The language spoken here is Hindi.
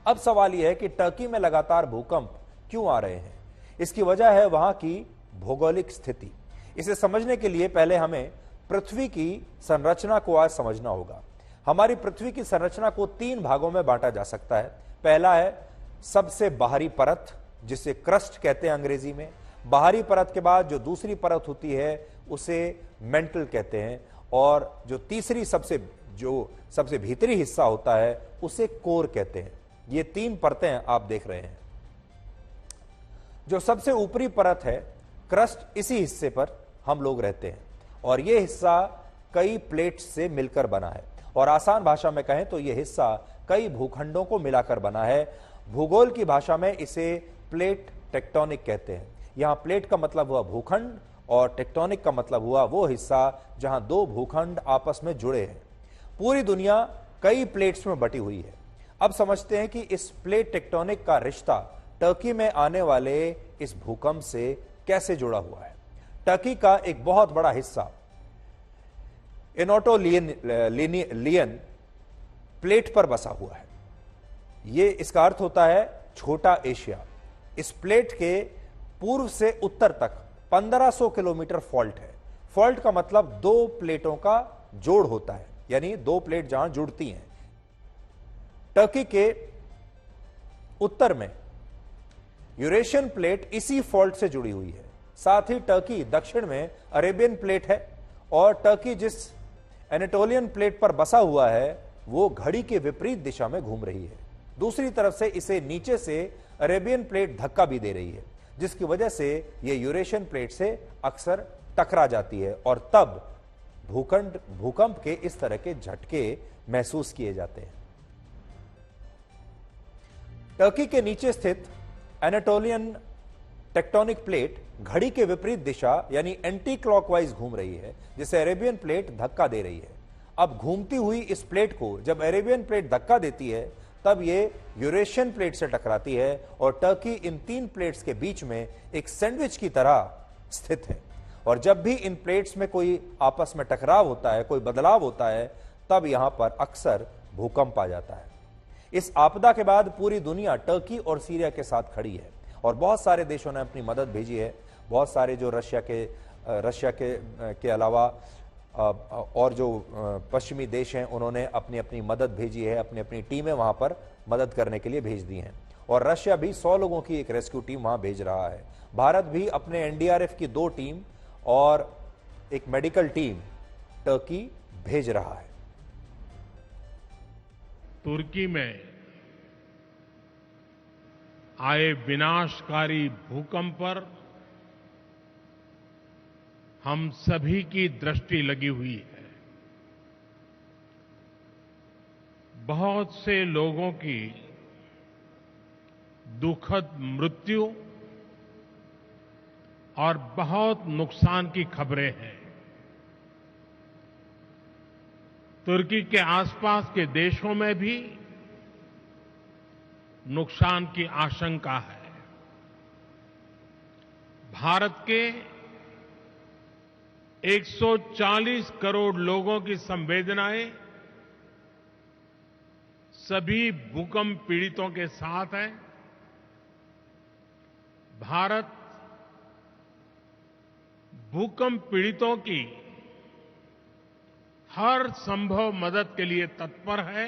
अब सवाल यह है कि टर्की में लगातार भूकंप क्यों आ रहे हैं। इसकी वजह है वहां की भौगोलिक स्थिति। इसे समझने के लिए पहले हमें पृथ्वी की संरचना को आज समझना होगा। हमारी पृथ्वी की संरचना को 3 भागों में बांटा जा सकता है। पहला है सबसे बाहरी परत, जिसे क्रस्ट कहते हैं अंग्रेजी में। बाहरी परत के बाद जो दूसरी परत होती है उसे मेंटल कहते हैं, और जो तीसरी सबसे भीतरी हिस्सा होता है उसे कोर कहते हैं। ये 3 परतें आप देख रहे हैं। जो सबसे ऊपरी परत है क्रस्ट, इसी हिस्से पर हम लोग रहते हैं और यह हिस्सा कई प्लेट्स से मिलकर बना है, और आसान भाषा में कहें तो यह हिस्सा कई भूखंडों को मिलाकर बना है। भूगोल की भाषा में इसे प्लेट टेक्टोनिक कहते हैं। यहां प्लेट का मतलब हुआ भूखंड और टेक्टोनिक का मतलब हुआ वो हिस्सा जहां 2 भूखंड आपस में जुड़े हैं। पूरी दुनिया कई प्लेट्स में बटी हुई है। अब समझते हैं कि इस प्लेट टेक्टोनिक का रिश्ता टर्की में आने वाले इस भूकंप से कैसे जुड़ा हुआ है। टर्की का एक बहुत बड़ा हिस्सा एनाटोलियन प्लेट पर बसा हुआ है। यह इसका अर्थ होता है छोटा एशिया। इस प्लेट के पूर्व से उत्तर तक 1500 किलोमीटर फॉल्ट है। फॉल्ट का मतलब 2 प्लेटों का जोड़ होता है, यानी 2 प्लेट जहां जुड़ती हैं। टर्की के उत्तर में यूरेशियन प्लेट इसी फॉल्ट से जुड़ी हुई है। साथ ही टर्की दक्षिण में अरेबियन प्लेट है, और टर्की जिस एनाटोलियन प्लेट पर बसा हुआ है वो घड़ी के विपरीत दिशा में घूम रही है। दूसरी तरफ से इसे नीचे से अरेबियन प्लेट धक्का भी दे रही है, जिसकी वजह से यह यूरेशियन प्लेट से अक्सर टकरा जाती है, और तब भूकंप के इस तरह के झटके महसूस किए जाते हैं। टर्की के नीचे स्थित एनाटोलियन टेक्टोनिक प्लेट घड़ी के विपरीत दिशा यानी एंटी क्लॉकवाइज घूम रही है, जिसे अरेबियन प्लेट धक्का दे रही है। अब घूमती हुई इस प्लेट को जब अरेबियन प्लेट धक्का देती है तब यह यूरेशियन प्लेट से टकराती है, और टर्की इन 3 प्लेट्स के बीच में एक सैंडविच की तरह स्थित है। और जब भी इन प्लेट्स में कोई आपस में टकराव होता है, कोई बदलाव होता है, तब यहां पर अक्सर भूकंप आ जाता है। इस आपदा के बाद पूरी दुनिया टर्की और सीरिया के साथ खड़ी है, और बहुत सारे देशों ने अपनी मदद भेजी है। बहुत सारे जो रशिया के अलावा और जो पश्चिमी देश हैं उन्होंने अपनी अपनी मदद भेजी है, अपनी अपनी टीमें वहां पर मदद करने के लिए भेज दी हैं। और रशिया भी 100 लोगों की एक रेस्क्यू टीम वहां भेज रहा है। भारत भी अपने एनडीआरएफ की 2 टीम और एक मेडिकल टीम टर्की भेज रहा है। तुर्की में आए विनाशकारी भूकंप पर हम सभी की दृष्टि लगी हुई है। बहुत से लोगों की दुखद मृत्यु और बहुत नुकसान की खबरें हैं। तुर्की के आसपास के देशों में भी नुकसान की आशंका है। भारत के 140 करोड़ लोगों की संवेदनाएं सभी भूकंप पीड़ितों के साथ है। भारत भूकंप पीड़ितों की हर संभव मदद के लिए तत्पर है।